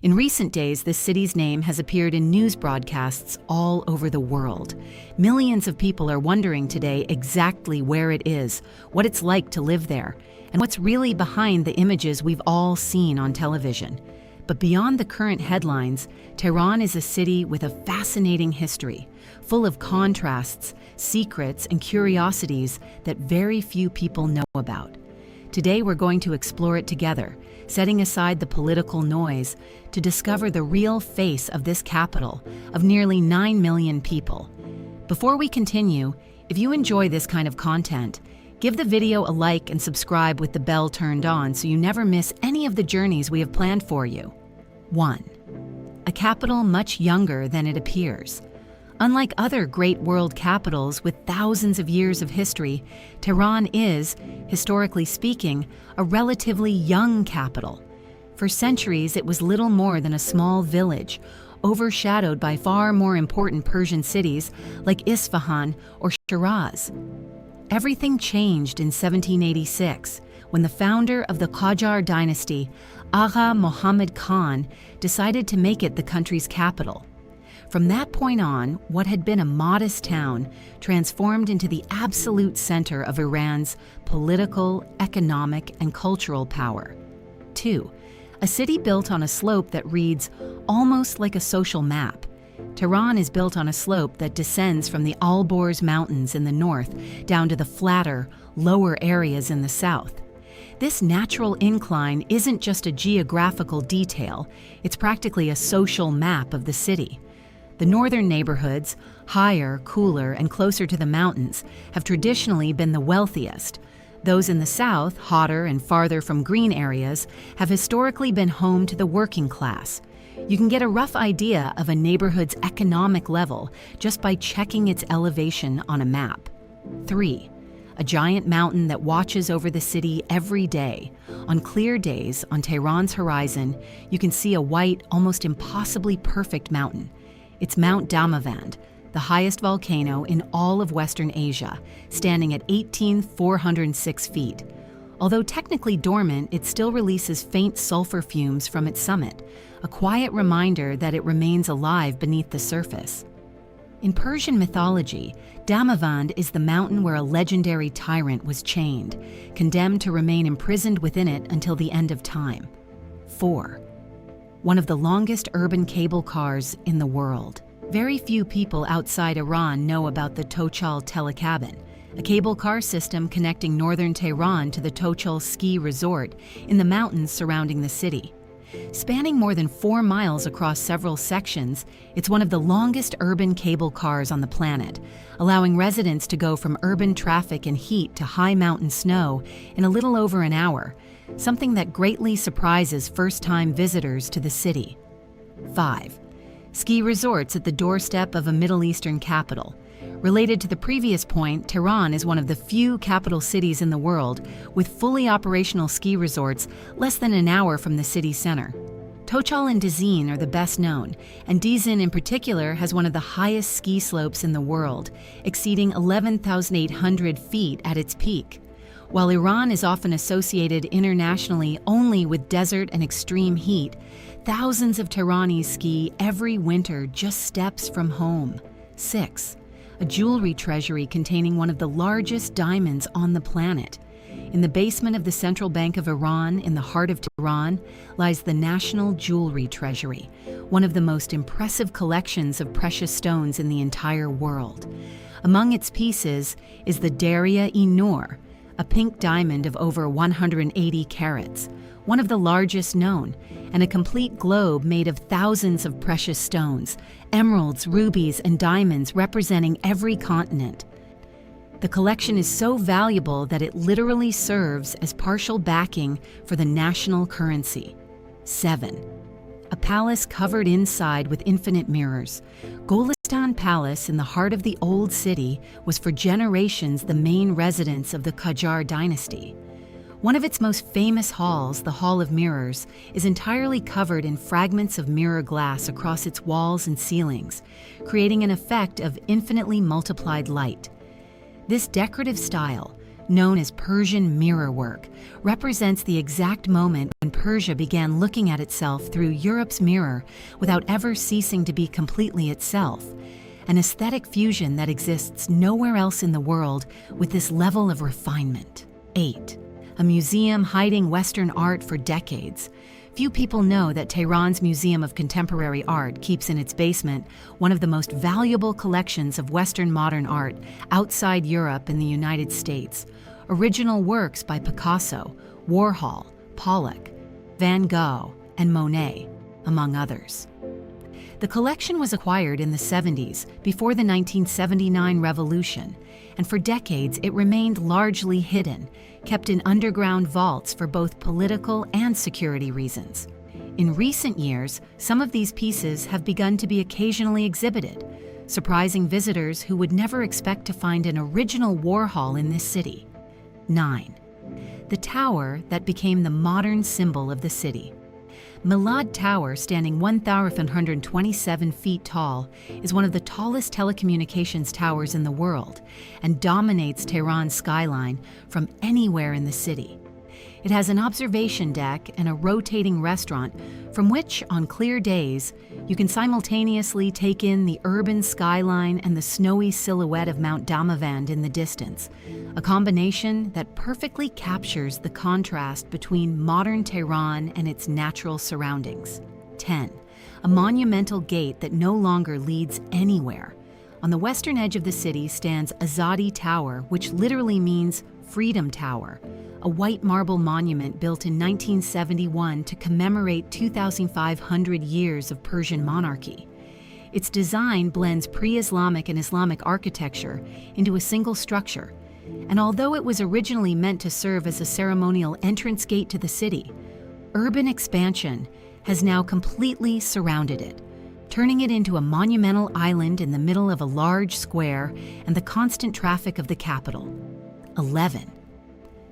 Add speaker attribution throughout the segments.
Speaker 1: In recent days, this city's name has appeared in news broadcasts all over the world. Millions of people are wondering today exactly where it is, what it's like to live there, and what's really behind the images we've all seen on television. But beyond the current headlines, Tehran is a city with a fascinating history, full of contrasts, secrets, and curiosities that very few people know about. Today we're going to explore it together, setting aside the political noise to discover the real face of this capital of nearly 9 million people. Before we continue, if you enjoy this kind of content, give the video a like and subscribe with the bell turned on so you never miss any of the journeys we have planned for you. 1. A capital much younger than it appears. Unlike other great world capitals with thousands of years of history, Tehran is, historically speaking, a relatively young capital. For centuries, it was little more than a small village, overshadowed by far more important Persian cities like Isfahan or Shiraz. Everything changed in 1786 when the founder of the Qajar dynasty, Agha Muhammad Khan, decided to make it the country's capital. From that point on, what had been a modest town transformed into the absolute center of Iran's political, economic, and cultural power. 2. A city built on a slope that reads almost like a social map. Tehran is built on a slope that descends from the Alborz Mountains in the north down to the flatter, lower areas in the south. This natural incline isn't just a geographical detail, it's practically a social map of the city. The northern neighborhoods, higher, cooler, and closer to the mountains, have traditionally been the wealthiest. Those in the south, hotter and farther from green areas, have historically been home to the working class. You can get a rough idea of a neighborhood's economic level just by checking its elevation on a map. 3. A giant mountain that watches over the city every day. On clear days, on Tehran's horizon, you can see a white, almost impossibly perfect mountain. It's Mount Damavand, the highest volcano in all of Western Asia, standing at 18,406 feet. Although technically dormant, it still releases faint sulfur fumes from its summit, a quiet reminder that it remains alive beneath the surface. In Persian mythology, Damavand is the mountain where a legendary tyrant was chained, condemned to remain imprisoned within it until the end of time. 4. One of the longest urban cable cars in the world. Very few people outside Iran know about the Tochal Telecabin, a cable car system connecting northern Tehran to the Tochal ski resort in the mountains surrounding the city. Spanning more than 4 miles across several sections, it's one of the longest urban cable cars on the planet, allowing residents to go from urban traffic and heat to high mountain snow in a little over an hour, something that greatly surprises first-time visitors to the city. 5. Ski resorts at the doorstep of a Middle Eastern capital. Related to the previous point, Tehran is one of the few capital cities in the world with fully operational ski resorts less than an hour from the city center. Tochal and Dzin are the best known, and Dzin in particular has one of the highest ski slopes in the world, exceeding 11,800 feet at its peak. While Iran is often associated internationally only with desert and extreme heat, thousands of Tehranis ski every winter just steps from home. 6. A jewelry treasury containing one of the largest diamonds on the planet. In the basement of the Central Bank of Iran, in the heart of Tehran, lies the National Jewelry Treasury, one of the most impressive collections of precious stones in the entire world. Among its pieces is the Darya-e-Noor, a pink diamond of over 180 carats, one of the largest known, and a complete globe made of thousands of precious stones, emeralds, rubies, and diamonds representing every continent. The collection is so valuable that it literally serves as partial backing for the national currency. 7. A palace covered inside with infinite mirrors. Golestan Palace in the heart of the old city was for generations the main residence of the Qajar dynasty. One of its most famous halls, the Hall of Mirrors, is entirely covered in fragments of mirror glass across its walls and ceilings, creating an effect of infinitely multiplied light. This decorative style, known as Persian mirror work, represents the exact moment when Persia began looking at itself through Europe's mirror without ever ceasing to be completely itself, an aesthetic fusion that exists nowhere else in the world with this level of refinement. 8. A museum hiding Western art for decades. Few people know that Tehran's Museum of Contemporary Art keeps in its basement one of the most valuable collections of Western modern art outside Europe and the United States. Original works by Picasso, Warhol, Pollock, Van Gogh, and Monet, among others. The collection was acquired in the 70s, before the 1979 revolution, and for decades it remained largely hidden, kept in underground vaults for both political and security reasons. In recent years, some of these pieces have begun to be occasionally exhibited, surprising visitors who would never expect to find an original Warhol in this city. 9. The tower that became the modern symbol of the city. Milad Tower, standing 1,127 feet tall, is one of the tallest telecommunications towers in the world and dominates Tehran's skyline from anywhere in the city. It has an observation deck and a rotating restaurant from which, on clear days, you can simultaneously take in the urban skyline and the snowy silhouette of Mount Damavand in the distance, a combination that perfectly captures the contrast between modern Tehran and its natural surroundings. 10. A monumental gate that no longer leads anywhere. On the western edge of the city stands Azadi Tower, which literally means Freedom Tower, a white marble monument built in 1971 to commemorate 2,500 years of Persian monarchy. Its design blends pre-Islamic and Islamic architecture into a single structure, and although it was originally meant to serve as a ceremonial entrance gate to the city, urban expansion has now completely surrounded it, turning it into a monumental island in the middle of a large square and the constant traffic of the capital. 11.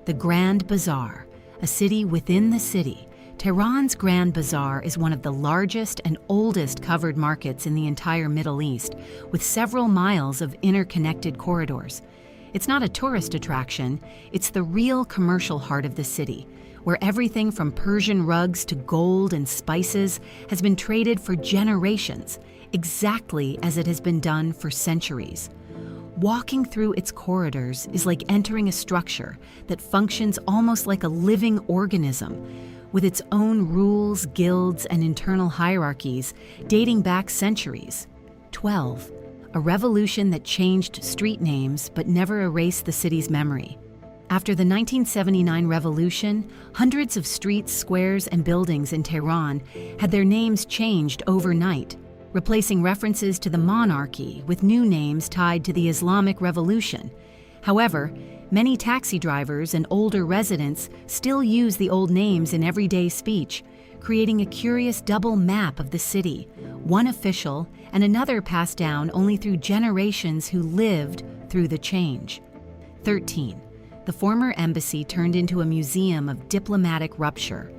Speaker 1: The Grand Bazaar, a city within the city. Tehran's Grand Bazaar is one of the largest and oldest covered markets in the entire Middle East, with several miles of interconnected corridors. It's not a tourist attraction, it's the real commercial heart of the city, where everything from Persian rugs to gold and spices has been traded for generations, exactly as it has been done for centuries. Walking through its corridors is like entering a structure that functions almost like a living organism, with its own rules, guilds, and internal hierarchies dating back centuries. 12. A revolution that changed street names but never erased the city's memory. After the 1979 revolution, hundreds of streets, squares, and buildings in Tehran had their names changed overnight, replacing references to the monarchy with new names tied to the Islamic Revolution. However, many taxi drivers and older residents still use the old names in everyday speech, creating a curious double map of the city, one official and another passed down only through generations who lived through the change. 13. The former embassy turned into a museum of diplomatic rupture.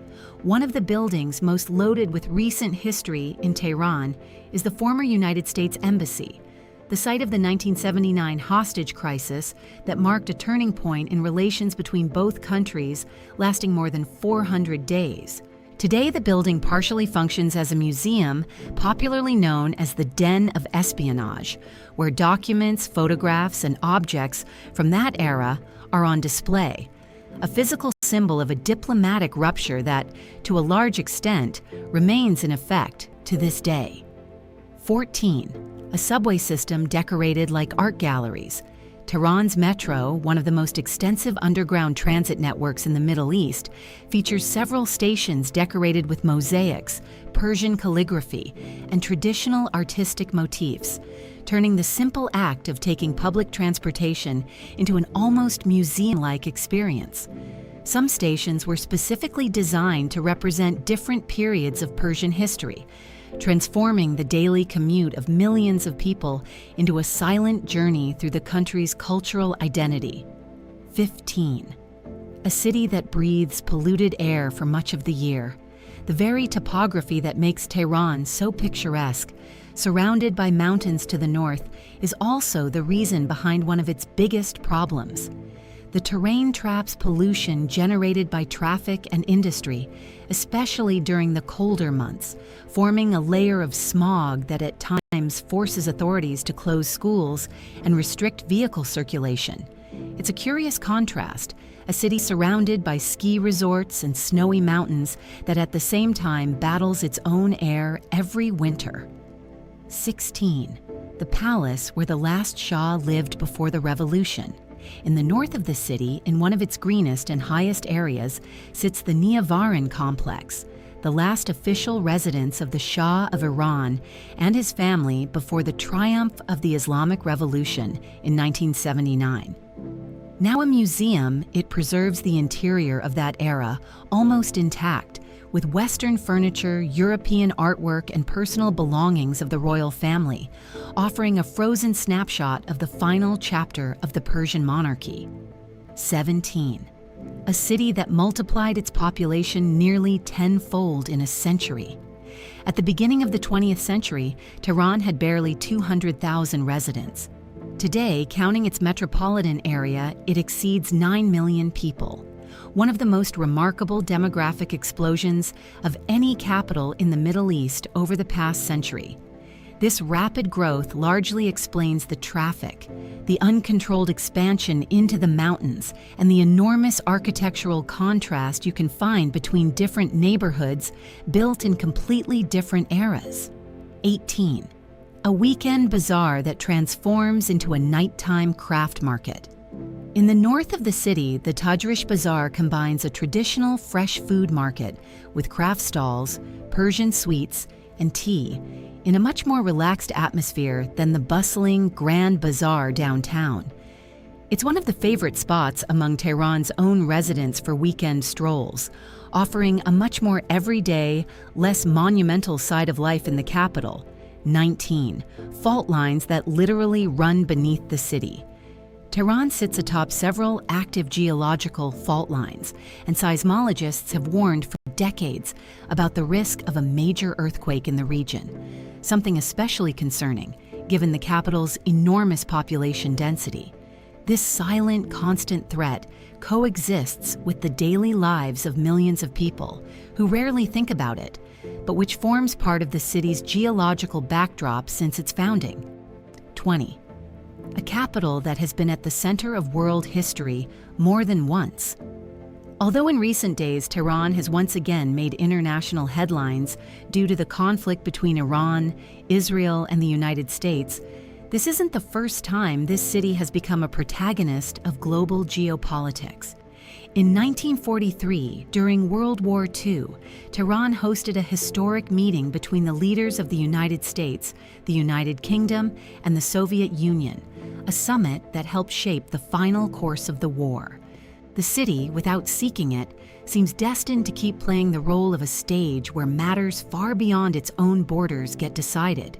Speaker 1: One of the buildings most loaded with recent history in Tehran is the former United States Embassy, the site of the 1979 hostage crisis that marked a turning point in relations between both countries lasting more than 400 days. Today, the building partially functions as a museum, popularly known as the Den of Espionage, where documents, photographs, and objects from that era are on display, a physical symbol of a diplomatic rupture that, to a large extent, remains in effect to this day. 14. A subway system decorated like art galleries. Tehran's metro, one of the most extensive underground transit networks in the Middle East, features several stations decorated with mosaics, Persian calligraphy, and traditional artistic motifs, turning the simple act of taking public transportation into an almost museum-like experience. Some stations were specifically designed to represent different periods of Persian history, transforming the daily commute of millions of people into a silent journey through the country's cultural identity. 15. A city that breathes polluted air for much of the year. The very topography that makes Tehran so picturesque, surrounded by mountains to the north, is also the reason behind one of its biggest problems. The terrain traps pollution generated by traffic and industry, especially during the colder months, forming a layer of smog that at times forces authorities to close schools and restrict vehicle circulation. It's a curious contrast, a city surrounded by ski resorts and snowy mountains that at the same time battles its own air every winter. 16. The palace where the last Shah lived before the revolution. In the north of the city, in one of its greenest and highest areas, sits the Damavand complex, the last official residence of the Shah of Iran and his family before the triumph of the Islamic Revolution in 1979. Now a museum, it preserves the interior of that era, almost intact, with Western furniture, European artwork, and personal belongings of the royal family, offering a frozen snapshot of the final chapter of the Persian monarchy. 17. A city that multiplied its population nearly tenfold in a century. At the beginning of the 20th century, Tehran had barely 200,000 residents. Today, counting its metropolitan area, it exceeds 9 million people. One of the most remarkable demographic explosions of any capital in the Middle East over the past century. This rapid growth largely explains the traffic, the uncontrolled expansion into the mountains, and the enormous architectural contrast you can find between different neighborhoods built in completely different eras. 18. A weekend bazaar that transforms into a nighttime craft market. In the north of the city, the Tajrish Bazaar combines a traditional fresh food market with craft stalls, Persian sweets, and tea in a much more relaxed atmosphere than the bustling Grand Bazaar downtown. It's one of the favorite spots among Tehran's own residents for weekend strolls, offering a much more everyday, less monumental side of life in the capital. 19. Fault lines that literally run beneath the city. Tehran sits atop several active geological fault lines, and seismologists have warned for decades about the risk of a major earthquake in the region, something especially concerning given the capital's enormous population density. This silent, constant threat coexists with the daily lives of millions of people who rarely think about it, but which forms part of the city's geological backdrop since its founding. 20. A capital that has been at the center of world history more than once. Although in recent days Tehran has once again made international headlines due to the conflict between Iran, Israel, and the United States, this isn't the first time this city has become a protagonist of global geopolitics. In 1943, during World War II, Tehran hosted a historic meeting between the leaders of the United States, the United Kingdom, and the Soviet Union, a summit that helped shape the final course of the war. The city, without seeking it, seems destined to keep playing the role of a stage where matters far beyond its own borders get decided.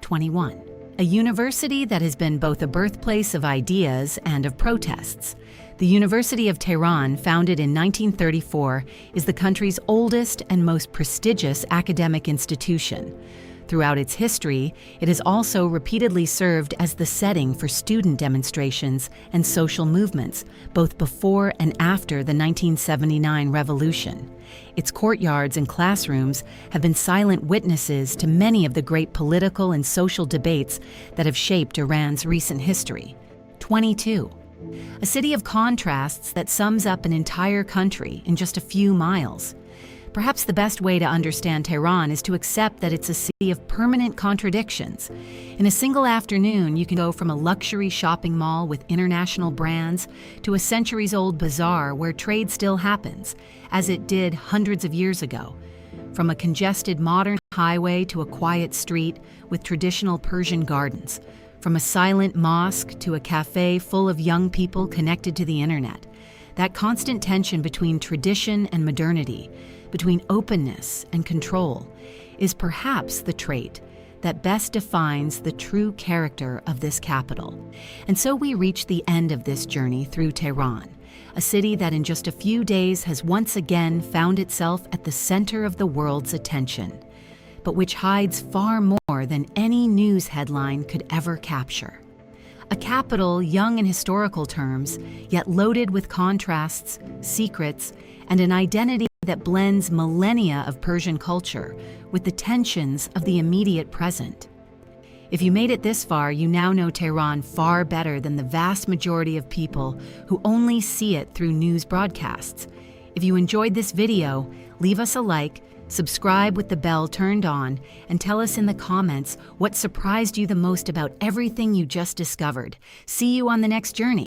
Speaker 1: 21. A university that has been both a birthplace of ideas and of protests. The University of Tehran, founded in 1934, is the country's oldest and most prestigious academic institution. Throughout its history, it has also repeatedly served as the setting for student demonstrations and social movements, both before and after the 1979 revolution. Its courtyards and classrooms have been silent witnesses to many of the great political and social debates that have shaped Iran's recent history. 22. A city of contrasts that sums up an entire country in just a few miles. Perhaps the best way to understand Tehran is to accept that it's a city of permanent contradictions. In a single afternoon, you can go from a luxury shopping mall with international brands to a centuries-old bazaar where trade still happens, as it did hundreds of years ago. From a congested modern highway to a quiet street with traditional Persian gardens. From a silent mosque to a cafe full of young people connected to the internet. That constant tension between tradition and modernity, between openness and control, is perhaps the trait that best defines the true character of this capital. And so we reach the end of this journey through Tehran, a city that in just a few days has once again found itself at the center of the world's attention, but which hides far more than any news headline could ever capture. A capital young in historical terms, yet loaded with contrasts, secrets, and an identity that blends millennia of Persian culture with the tensions of the immediate present. If you made it this far, you now know Tehran far better than the vast majority of people who only see it through news broadcasts. If you enjoyed this video, leave us a like, subscribe with the bell turned on, and tell us in the comments what surprised you the most about everything you just discovered. See you on the next journey.